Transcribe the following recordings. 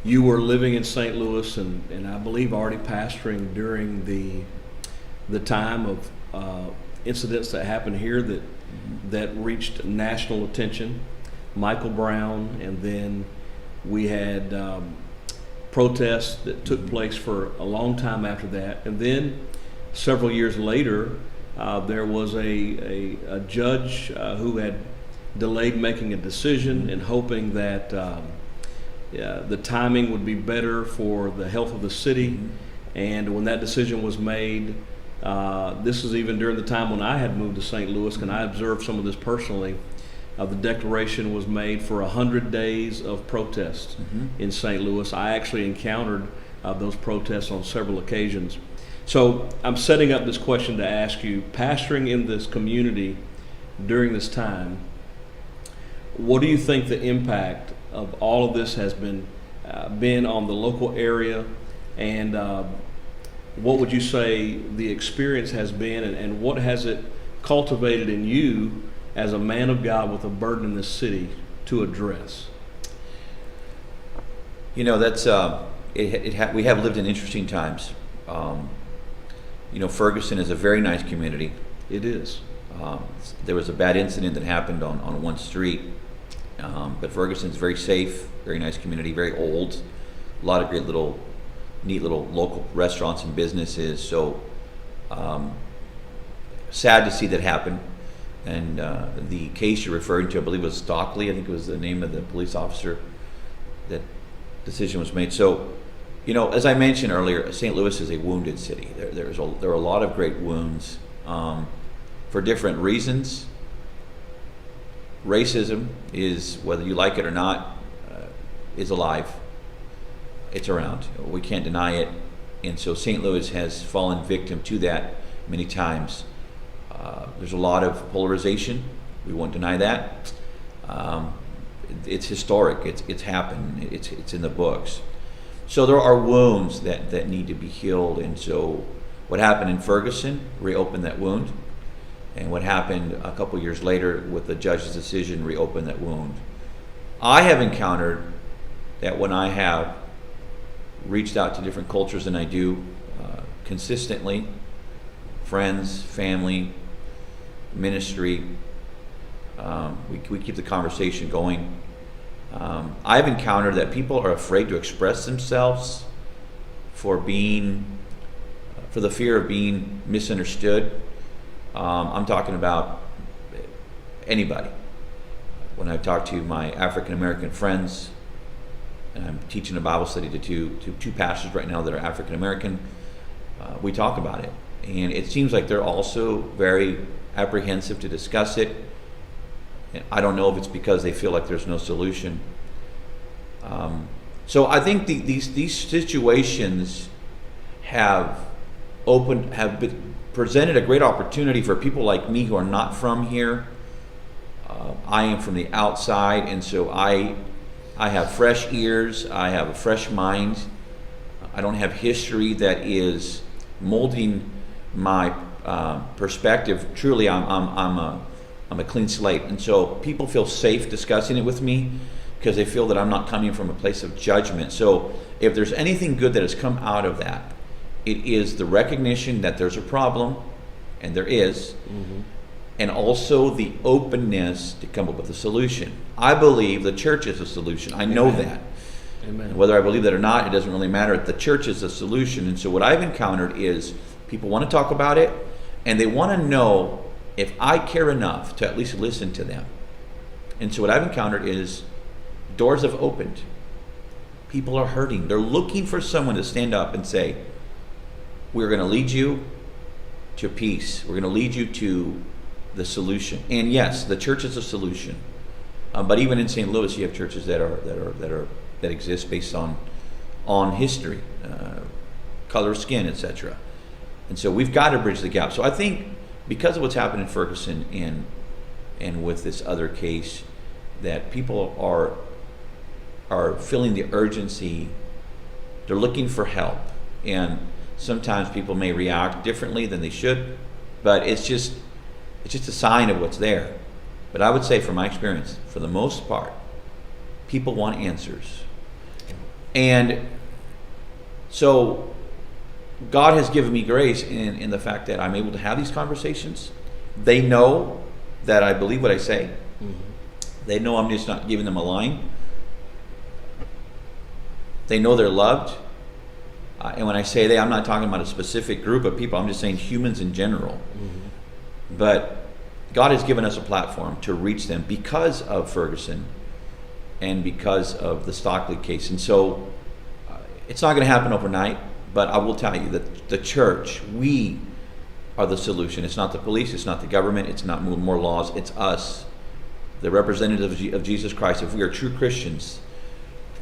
you were living in St. Louis, and I believe already pastoring during the time of incidents that happened here that reached national attention. Michael Brown, and then we had protests that took place for a long time after that, and then several years later, there was a judge who had delayed making a decision and hoping that the timing would be better for the health of the city. And when that decision was made, this is even during the time when I had moved to St. Louis, and I observed some of this personally. The declaration was made for 100 days of protests in St. Louis. I actually encountered those protests on several occasions. So I'm setting up this question to ask you, pastoring in this community during this time, what do you think the impact of all of this has been on the local area, and what would you say the experience has been, and what has it cultivated in you as a man of God with a burden in this city to address? You know, that's we have lived in interesting times. Ferguson is a very nice community. It is. There was a bad incident that happened on one street, but Ferguson's very safe, very nice community, very old, a lot of great neat little local restaurants and businesses. So sad to see that happen. And the case you're referring to, I believe, was Stockley. I think it was the name of the police officer that decision was made. So, as I mentioned earlier, St. Louis is a wounded city. There are a lot of great wounds for different reasons. Racism is, whether you like it or not, is alive. It's around. We can't deny it. And so St. Louis has fallen victim to that many times. There's a lot of polarization. We won't deny that. It's historic. It's happened. It's in the books. So there are wounds that need to be healed. And so what happened in Ferguson reopened that wound. And what happened a couple years later with the judge's decision reopened that wound. I have encountered that when I have reached out to different cultures than I do consistently, friends, family, ministry, we keep the conversation going. I've encountered that people are afraid to express themselves for the fear of being misunderstood. I'm talking about anybody. When I talk to my African American friends, and I'm teaching a Bible study to two pastors right now that are African American, we talk about it. And it seems like they're also very apprehensive to discuss it. And I don't know if it's because they feel like there's no solution. So I think these situations have presented a great opportunity for people like me who are not from here. I am from the outside, and so I have fresh ears. I have a fresh mind. I don't have history that is molding my perspective. Truly, I'm a clean slate, and so people feel safe discussing it with me because they feel that I'm not coming from a place of judgment. So if there's anything good that has come out of that, it is the recognition that there's a problem, and there is, and also the openness to come up with a solution. I believe the church is a solution. I know that. Amen. And whether I believe that or not, it doesn't really matter. The church is a solution. And so what I've encountered is people want to talk about it, and they want to know if I care enough to at least listen to them. And so what I've encountered is doors have opened. People are hurting. They're looking for someone to stand up and say, we're going to lead you to peace. We're going to lead you to the solution. And yes, the church is a solution. But even in St. Louis, you have churches that exist based on history, color of skin, etc. And so we've got to bridge the gap. So I think because of what's happened in Ferguson and with this other case, that people are feeling the urgency. They're looking for help, and sometimes people may react differently than they should, but it's just a sign of what's there. But I would say, from my experience, for the most part, people want answers. And so God has given me grace in the fact that I'm able to have these conversations. They know that I believe what I say. They know I'm just not giving them a line. They know they're loved. And when I say they, I'm not talking about a specific group of people. I'm just saying humans in general. But God has given us a platform to reach them because of Ferguson and because of the Stockley case. And so it's not going to happen overnight, but I will tell you that the church, we are the solution. It's not the police, it's not the government, it's not more laws, it's us, the representatives of Jesus Christ. If we are true Christians,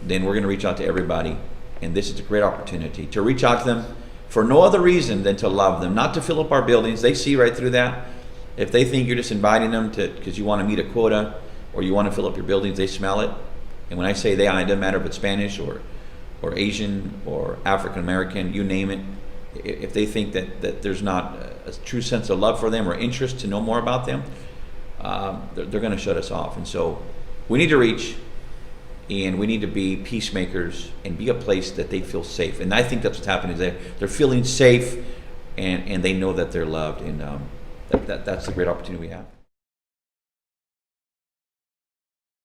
then we're going to reach out to everybody. And this is a great opportunity to reach out to them for no other reason than to love them, not to fill up our buildings. They see right through that. If they think you're just inviting them to because you want to meet a quota or you want to fill up your buildings, they smell it. And when I say they, it doesn't matter if it's Spanish or Asian or African American, you name it. If they think that there's not a true sense of love for them or interest to know more about them, they're going to shut us off. And so we need to reach, and we need to be peacemakers and be a place that they feel safe. And I think that's what's happening. Is they're feeling safe, and they know that they're loved. And that's the great opportunity we have.